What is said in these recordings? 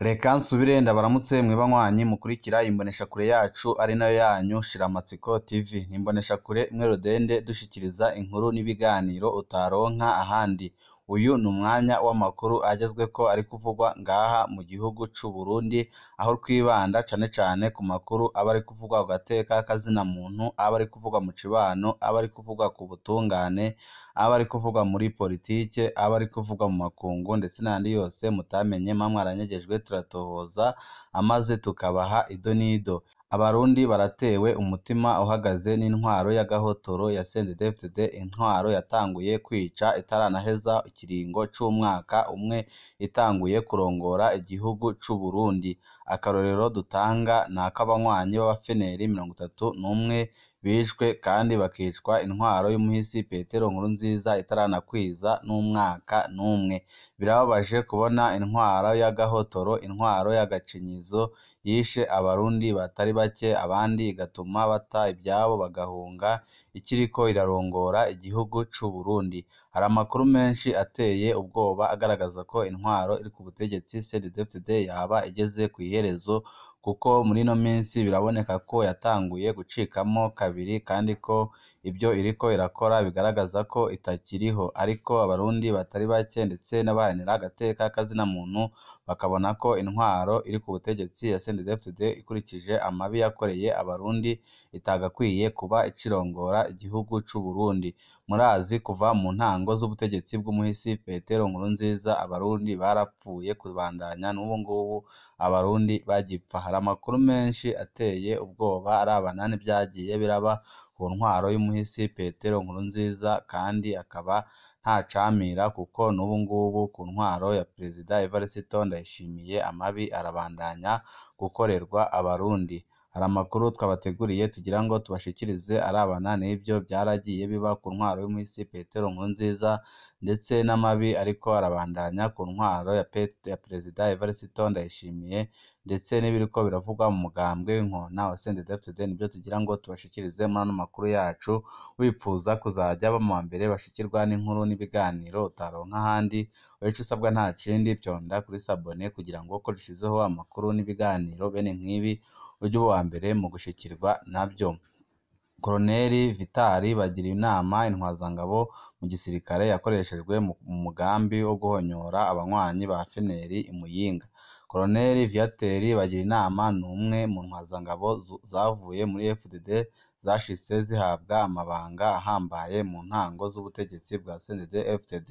Reka nsubire ndabaramutse mwibanywanyi mukurikira imboneshakure yacu ari nayo yanyu Shiramatsiko TV. Ni imboneshakure imwe rudende dushikiriza inkuru n'ibiganiro utaronka ahandi. Uyu ni umwanya w'amakuru agezweko ari kuvugwa ngaha mu gihugu c'u Burundi, aho twibanda cane cane ku makuru aba ari kuvugwa ku gateka kazina muntu, aba ari kuvugwa mu cibano, aba ari kuvugwa ku butungane, aba ari kuvugwa muri politike, aba ari kuvugwa mu makungu ndetse n'andi yose mutamenye mamwe aranyegejwe turatohoza amaze tukabaha ido n'ido. Abarundi baratewe umutima uhagaze n'intwaro y'agahotoro ya CNDD-FDD, intwaro yatanguye kwica itaranaheza ikiringo c'umwaka umwe itanguye kurongora igihugu c'u Burundi. Akarorero dutanga ni ak'abanywanyi b'abafeneri 31 bishwe kandi bakicwa intwaro y'umuhisi Petero Nkurunziza itaranakwiza n'umwaka n'umwe. Birababaje kubona intwaro y'agahotoro, intwaro y'agacinyizo yishe abarundi batari bake, abandi igatuma bata ibyabo bagahunga, ikiriko irarongora igihugu c'u Burundi. Hari amakuru menshi ateye ubwoba agaragaza ko intwaro iri ku butegetsi CNDD-FDD yaba igeze ku iherezo, kuko muri ino minsi biraboneka ko yatanguye gucikamo kabiri kandi ko ibyo iriko irakora bigaragaza ko itakiriho. Ariko abarundi batari bake ndetse n'abaharanira agateka kazina muntu bakabona ko intwaro iri ku butegetsi ya CNDD-FDD ikurikije amabi yakoreye abarundi itagakwiye kuba icirongora igihugu c'u Burundi. Murazi kuva mu ntango z'ubutegetsi bw'umuhisi Petero Nkurunziza abarundi barapfuye kubandanya n'ubu ngubu abarundi bagipfa. Hari amakuru menshi ateye ubwoba arabana n'ibyagiye biraba ku ntwaro y'umuhisi Petero Nkurunziza, kandi akaba nta camira kuko n'ubu ngubu ku ntwaro ya Perezida Evariste Ndayishimiye amabi arabandanya gukorerwa abarundi. Hari amakuru twabateguriye tugira ngo tubashikirize arabana n'ibyo byaragiye biba ku ntwaro y'umuhisi Petero Nkurunziza ndetse n'amabi ariko arabandanya ku ntwaro ya Perezida Evariste Ndayishimiye ndetse n'ibiriko biravugwa mu mugambwe w'inkona wa CNDD-FDD. Nibyo tugira ngo tubashikirize muri ano makuru yacu. Wipfuza kuzajya baba mu mbere bashikirwa n'inkuru n'ibiganiro utaronka ahandi, ico usabwa nta kindi pyonda kuri sabone kugira ngo ko rishizeho amakuru n'ibiganiro bene nk'ibi ujye uba wa mbere mu gushikirwa nabyo. Koloneli Vitali bagira inama intwazangabo mu gisirikare yakoreshejwe mu mugambi wo guhonyora abanywanyi ba feneri i Muyinga. Koloneli Viateri bagira inama ni umwe mu ntwazangabo zavuye muri FDD zashitse zihabwa amabanga ahambaye mu ntango z'ubutegetsi bwa CNDD-FDD.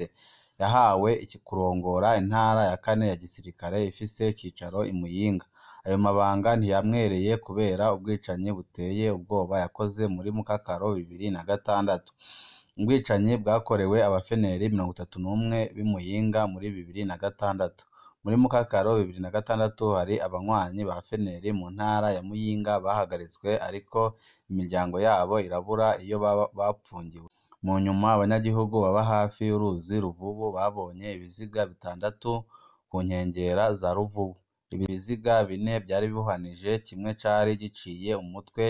Yahawe kurongora intara ya 4 ya gisirikare ifise icicaro i Muyinga. Ayo mabanga ntiyamwereye kubera ubwicanyi buteye ubwoba yakoze muri Mukakaro 2006. Ubwicanyi bwakorewe abafeneri 31 b'i Muyinga muri 2006. Muri Mukakaro 2006 hari abanywanyi ba feneri mu ntara ya Muyinga bahagaritswe, ariko imiryango yabo irabura iyo bapfungiwe. Mu nyuma abanyagihugu baba hafi y'uruzi Ruvubu babonye ibiziga 6 ku nkengera za Ruvubu. Ibi biziga 4 byari bihuhanije, kimwe cari giciye umutwe,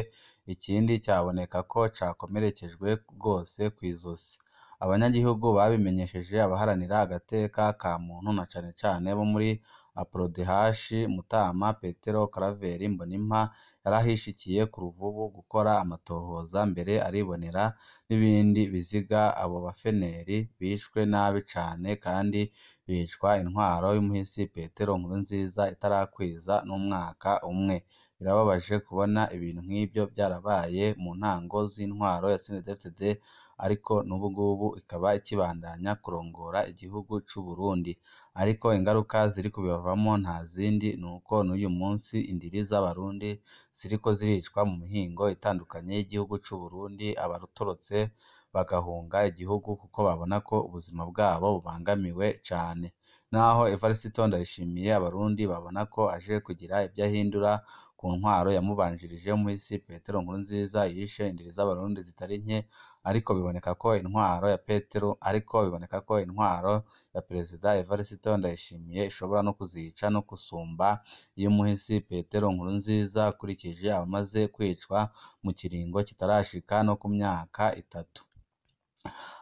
ikindi cyaboneka ko cakomerekejwe rwose kw'izosi. Abanyagihugu babimenyesheje abaharanira agateka ka muntu na cane cane bo muri APRODH. Mutama Petero Karaveri Mbonimpa yarahishikiye ku Ruvubu gukora amatohoza, mbere aribonera n'ibindi biziga. Abo bafeneri bishwe nabi cane kandi bicwa intwaro y'umuhisi Petero Nkurunziza itarakwiza n'umwaka umwe. Birababaje kubona ibintu nk'ibyo byarabaye mu ntango z'intwaro ya CNDD-FDD, ariko n'ubu ngubu ikaba ikibandanya kurongora igihugu c'u Burundi. Ariko ingaruka ziri kubivamo nta zindi, nuko n'uyu munsi indiri z'abarundi ziriko ziricwa mu mihingo itandukanye y'igihugu c'u Burundi, abarutorotse bagahunga igihugu kuko babona ko ubuzima bwabo bubangamiwe cane. Naho Evariste Ndayishimiye abarundi babona ko aje kugira ibyo ahindura ku ntwaro yamubanjirije umuhisi Petero Nkurunziza yishe indiri z'abarundi zitari nke, ariko biboneka ko intwaro ya Perezida Evariste Ndayishimiye ishobora no kuzica no gusumba iy'umuhisi Petero Nkurunziza, akurikije abamaze kwicwa mu kiringo kitarashika no ku myaka 3.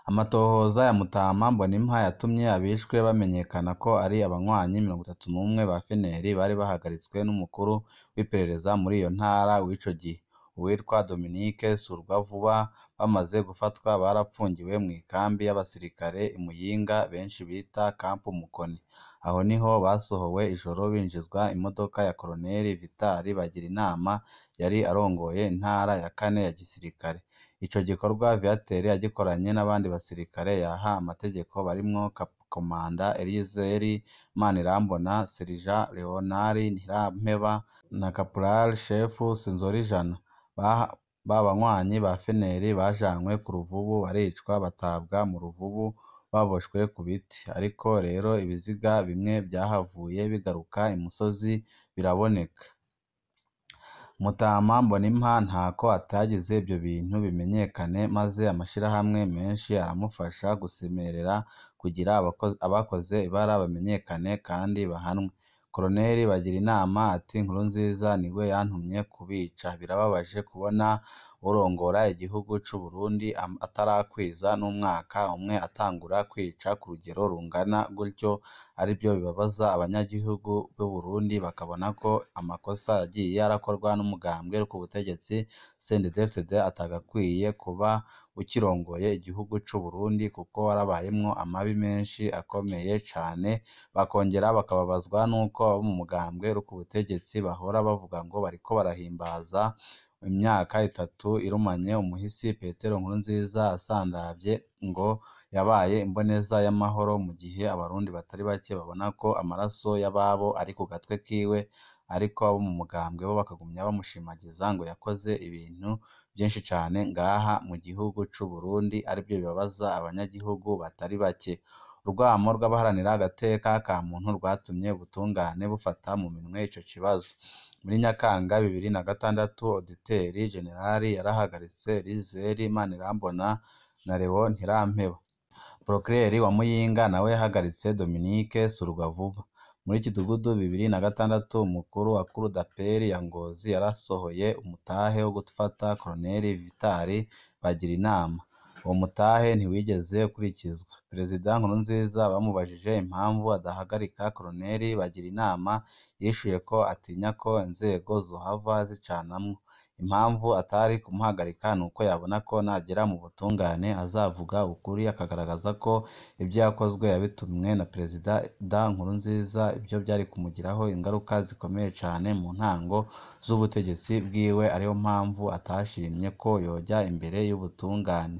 Amatohoza ya Mutama Mbonimpa yatumye abishwe bamenyekana ko ari abanywanyi 31 ba FNL bari bahagaritswe n'umukuru w'iperereza muri iyo ntara w'ico gihe. Uwitwa Dominique Surwavuba bamaze gufatwa barapfungiwe mu ikambi y'abasirikare i Muyinga benshi bita Camp Mukoni. Aho niho basohowe ijoro binjizwa imodoka ya Koloneli Vitali Bagirinama yari arongoye intara ya 4 ya gisirikare. Ico gikorwa Viateur yagikoranye n'abandi basirikare yaha amategeko barimwo Komanda Elizeri Manirambona, Serija Leonard Ntirampeba na Caporal Chef Sinzorijana. Banywanyi ba FNL bajanywe ku Ruvubu baricwa batabwa mu Ruvubu baboshwe ku biti. Ariko rero ibiziga bimwe byahavuye bigaruka imusozi biraboneka. Mutama Mbonimpa ntako atagize ibyo bintu bimenyekane, maze amashirahamwe menshi aramufasha gusemerera kugira abakoze ibara bamenyekane kandi bahanwe. Koloneli Bagirinama ati Nkurunziza niwe yantumye kubica. Birababaje kubona urongora igihugu c'u Burundi atarakwiza n'umwaka umwe atangura kwica ku rugero rungana gutyo. Aribyo bibabaza abanyagihugu b'u Burundi bakabona ko amakosa yagiye arakorwa n'umugambwe ku butegetsi CNDD-FDD atagakwiye kuba ukirongoye igihugu c'u Burundi, kuko warabayemwo amabi menshi akomeye cane. Bakongera bakababazwa nuko abo mu mugambwe ku butegetsi bahora bavuga ngo bariko barahimbaza imyaka 3 irumanye umuhisi Petero Nkurunziza asandavye ngo yabaye imboneza y'amahoro, mu gihe abarundi batari bake babona ko amaraso y'ababo ari ku gatwe kiwe. Ariko abo mu mugambwe bo bakagumya bamushimagiza ngo yakoze ibintu byinshi cane ngaha mu gihugu c'u Burundi, aribyo bibabaza abanyagihugu batari bake. Urwamo rw'abaharanira agateka ka muntu rwatumye ubutungane bufata mu minwe ico kibazo. Muri Nyakanga 2006 Auditeri Generali yarahagaritse Elizeri Manirambona na Leo Ntirampeba. Procureur wa Muyinga nawe yahagaritse Dominique Surwavuba. Muri Kidugudu 2006 umukuru wa Cour d'appel ya Ngozi yarasohoye umutahe wo gufata Koloneli Vitali Bagirinama. Uwo mutahe ntiwigeze ukurikizwa. Perezida Nkurunziza bamubajije impamvu adahagarika Koloneli Bagirinama, yishuye ko atinya ko inzego zohava zicanamwo. Impamvu atari kumuhagarika nuko yabona ko nagera mu butungane azavuga ukuri akagaragaza ko ibyo yakozwe yabitumwe na Perezida Nkurunziza. Ibyo byari kumugiraho ingaruka zikomeye cane mu ntango z'ubutegetsi bwiwe, ariyo mpamvu atashimye ko yojya imbere y'ubutungane.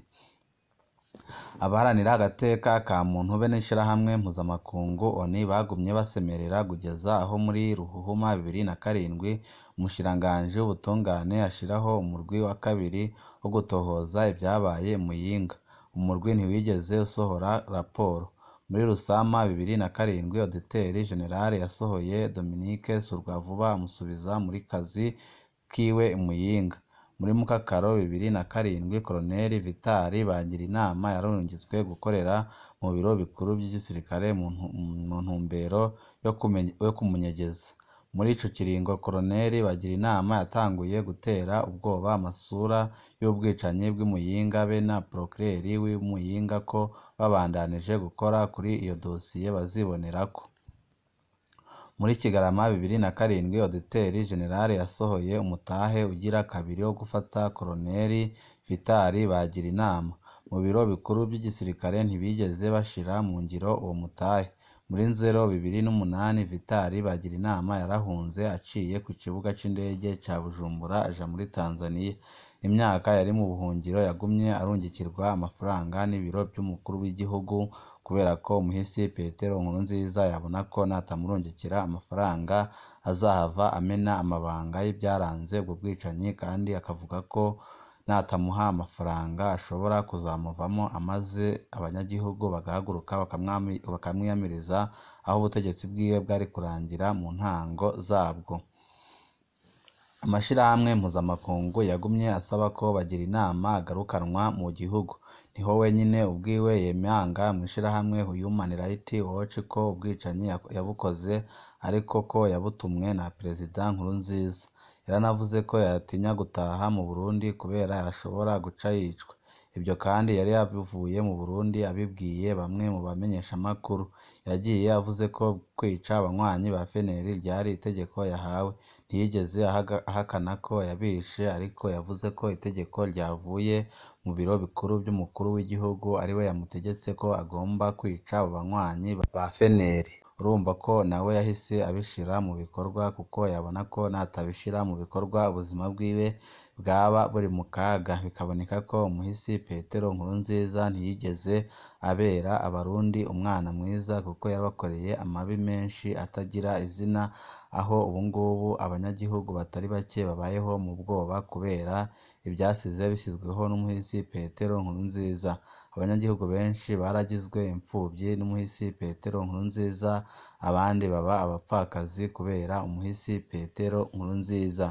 Abaharanira agateka ka muntu be n'ishirahamwe mpuzamakungu ONU bagumye basemerera kugeza aho muri Ruhuhuma 2007 umushikiranganji w'ubutungane ashiraho umurwi wa kabiri wo gutohoza ibyabaye mu Muyinga. Umurwi ntiwigeze usohora raporo. Muri Rusama 2007 Auditeri Generali yasohoye Dominique Surwavuba amusubiza muri kazi kiwe i Muyinga. Muri Mukakaro 2007 Koloneli Vitali Bagirinama yarungitswe gukorera mu biro bikuru by'igisirikare mu ntumbero yo kumunyegeza. Muri ico kiringo Koloneli Bagirinama yatanguye gutera ubwoba amasura y'ubwicanyi bw'Imuyinga be na Procureur w'Imuyinga ko babandanije gukora kuri iyo dosiye bazibonerako. Muri Kigarama 2007 Auditeri Generali yasohoye umutahe ugira kabiri wo gufata Koloneli Vitali Bagirinama. Mu biro bikuru by'igisirikare ntibigeze bashira mu ngiro uwo mutahe. Muri Nzero 2008 Vitali Bagirinama yarahunze aciye ku kibuga c'indege ca Bujumbura aja muri Tanzania. Imyaka yari mu buhungiro yagumye arungikirwa amafaranga n'ibiro by'umukuru w'igihugu, kubera ko umuhisi Petero Nkurunziza yabona ko natamurungikira amafaranga azahava amena amabanga y'ibyaranze ubwo bwicanyi, kandi akavuga ko natamuha amafaranga ashobora kuzamuvamo, amaze abanyagihugu bagahaguruka bakamwiyamiriza aho ubutegetsi bwiwe bwari kurangira mu ntango zabwo. Amashirahamwe mpuzamakungu yagumye asaba ko Bagirinama agarukanwa mu gihugu. Niho wenyine ubwiwe yemanga mw'ishirahamwe Human Rights Watch ko ubwicanyi yabukoze, ariko ko yabutumwe na Perezida Nkurunziza. Yaranavuze ko yatinya gutaha mu Burundi kubera ashobora guca yicwa. Ibyo kandi yari yabivuye mu Burundi abibwiye bamwe mu bamenyeshamakuru. Yagiye avuze ko kwica abanywanyi ba FNL ryari itegeko yahawe. Ntiyigeze ahakana ko yabishe, ariko yavuze ko itegeko ryavuye mu biro bikuru by'umukuru w'igihugu ariwe yamutegetse ko agomba kwica abo banywanyi ba FNL. Urumva ko nawe yahise abishira mu bikorwa, kuko yabona ko natabishira mu bikorwa ubuzima bwiwe bwaba buri mu kaga. Bikaboneka ko umuhisi Petero Nkurunziza ntiyigeze abera abarundi umwana mwiza, kuko yabakoreye amabi menshi atagira izina, aho ubungubu abanyagihugu batari bake babayeho mu bwoba kubera ibyasize bishyizweho n'umuhisi Petero Nkurunziza. Abanyagihugu benshi baragizwe imfubyi n'umuhisi Petero Nkurunziza, abandi baba abapfakazi kubera umuhisi Petero Nkurunziza.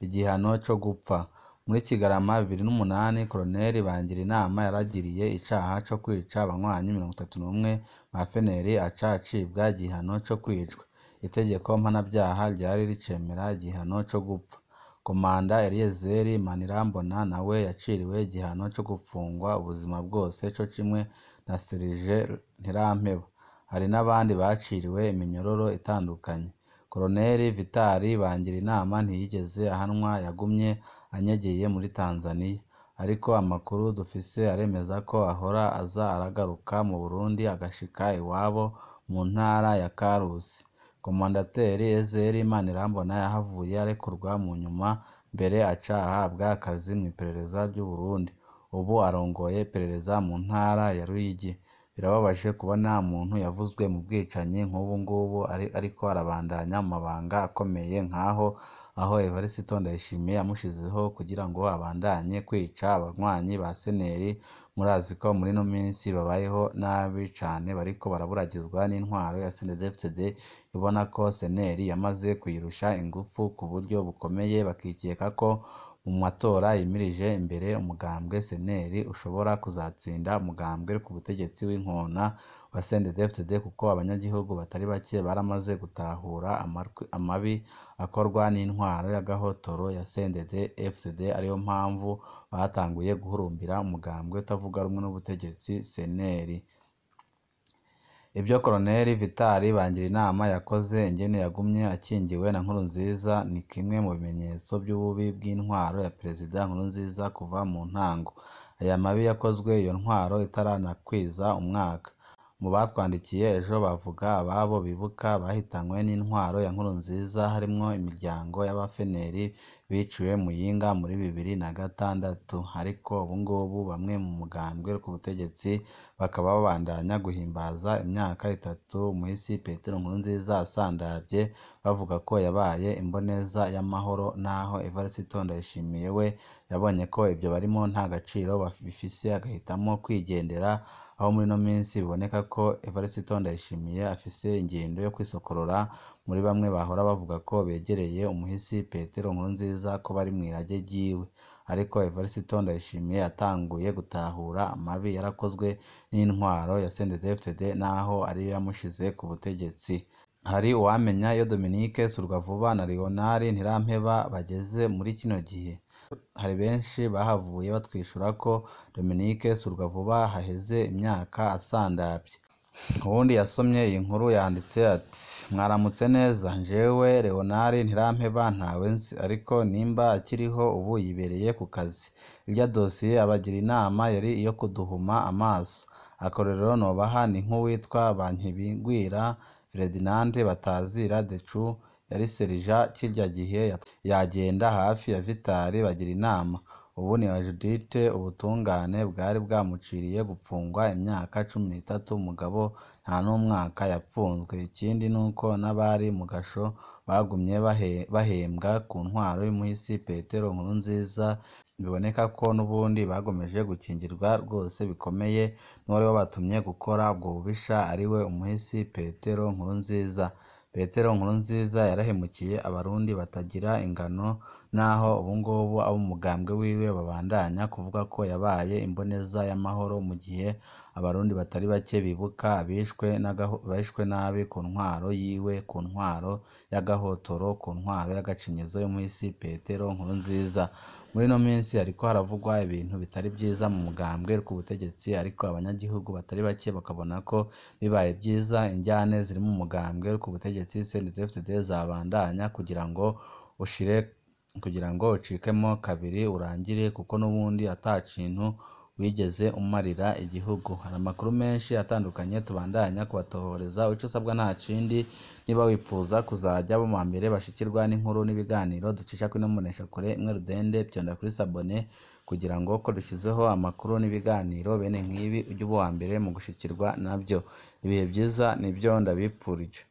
Igihano cyo gupfa. Muri Kigarama 2008, Koloneli Bangirinama yaragiriye icaha cyo kwica abanywanyi 31 ba FNL, aca acibwa igihano cyo kwicwa. Itegeko mpanabyaha ryari ricemera igihano cyo gupfa. Komanda Eliezer Manirambona nawe yaciriwe igihano cyo gufungwa ubuzima bwose cyo kimwe na Serge Ntirampeba. Hari n'abandi baciriwe iminyororo itandukanye. Koloneli Vitali Bangirinama ntiyigeze ahanwa, yagumye anyegeye muri Tanzania, ariko amakuru dufise aremeza ko ahora aza aragaruka mu Burundi agashika iwabo mu ntara ya Karusi. Komandateri Ezeri Manirambona yahavuye arekurwa mu nyuma, mbere aca ahabwa akazi mu iperereza ry'u Burundi. Ubu arongoye iperereza mu ntara ya Ruyigi. Birababaje kubona umuntu yavuzwe mu bwicanyi nk'ubu ngubu ariko arabandanya mu mabanga akomeye nk'aho Evariste Ndayishimiye yamushizeho kugira ngo abandanye kwica abanywanyi ba SNL. Murazi ko muri no minsi babayeho nabi cane, bariko baraburagizwa n'intwaro ya CNDD-FDD ibona ko SNL yamaze kuyirusha ingufu ku buryo bukomeye, bakikeka ko mu matora yimirije imbere umugambwe SNL ushobora kuzatsinda umugambwe ku butegetsi w'inkona wa CNDD-FDD, kuko abanyagihugu batari bake baramaze gutahura amabi akorwa n'intwaro y'agahotoro ya CNDD-FDD. Ariyo mpamvu batanguye guhurumbira umugambwe utavuga rumwe n'ubutegetsi SNL. Ibyo Koloneli Vitali Bangirinama yakoze, ingene yagumye akingiwe na Nkurunziza, ni kimwe mu bimenyetso by'ububi bw'intwaro ya Perezida Nkurunziza kuva mu ntango. Aya mabi yakozwe iyo ntwaro itaranakwiza umwaka. Mu batwandikiye ejo bavuga ababo bibuka bahitanywe n'intwaro ya Nkurunziza, harimwo imiryango y'aba-FNL biciwe Muyinga muri 2006. Ariko ubungubu bamwe mu mugambwe ku butegetsi bakaba babandanya guhimbaza imyaka 3 umuhisi Petero Nkurunziza asandavye, bavuga ko yabaye imboneza y'amahoro, naho Evariste Ndayishimiye we yabonye ko ibyo barimo nta gaciro bifise agahitamo kwigendera, aho muri no minsi biboneka ko Evariste Ndayishimiye afise ingendo yo kwisokorora muri bamwe bahora bavuga ko begereye umuhisi Petero Nkurunziza ko bari mwirage ryiwe. Ariko Evariste Ndayishimiye yatanguye gutahura amabi yarakozwe n'intwaro ya CNDD-FDD, naho ariyo yamushize ku butegetsi. Hari uwamenya iyo Dominique Surwavuba na Leonard Ntirampeba bageze muri kino gihe. Hari benshi bahavuye batwishura ko Dominique Surwavuba haheze imyaka asandavye. Ubundi yasomye iyi nkuru yanditse ati: "Mwaramutse neza, njewe Leonard Ntirampeba ntawe nzi, ariko nimba akiriho ubu yibereye ku kazi. Irya dosiye abagira inama yari iyo kuduhuma amaso. Akorero nobaha ni nk'uwitwa Bankibigwira Ferdinand batazira Decu, yari serija kirya gihe yagenda hafi ya Vitali bagira inama. Ubu ni Judith, ubutungane bwari bwamuciriye gupfungwa imyaka 13, umugabo nta n'umwaka yapfunzwe. Ikindi nuko n'abari mu gasho bagumye bahembwa ku ntwaro y'umuhisi Petero Nkurunziza. Biboneka ko n'ubundi bagomeje gukingirwa rwose bikomeye n'uwari wabatumye gukora ubwo bubisha, ariwe umuhisi Petero Nkurunziza. Petero Nkurunziza yarahemukiye abarundi batagira ingano naho ubungubu abo mu mugambwe wiwe babandanya kuvuga ko yabaye imboneza y'amahoro mu gihe abarundi batari bake bibuka bishwe nabi ku ntwaro yiwe, ku ntwaro y'agahotoro, ku ntwaro y'agacinyizo y'umuhisi Petero Nkurunziza. Muri ino minsi hariko haravugwa ibintu bitari byiza mu mugambwe ku butegetsi, ariko abanyagihugu batari bake bakabona ko bibaye byiza injyane ziri mu mugambwe ku butegetsi CNDD-FDD zabandanya kugira ngo ucikemo kabiri urangire, kuko n'ubundi ata kintu wigeze umarira igihugu. Hari amakuru menshi atandukanye tubandanya kubatohoreza, icyo usabwa nta kindi, niba wipfuza kuzajya bo mbere bashikirwa n'inkuru n'ibiganiro ducisha kuri kure imwe rudende, byonda kuri sabone kugira ngo ko dushyizeho amakuru n'ibiganiro bene nk'ibi ujye uba uwa mbere mu gushikirwa nabyo. Ibihe byiza nibyo ndabipfurije.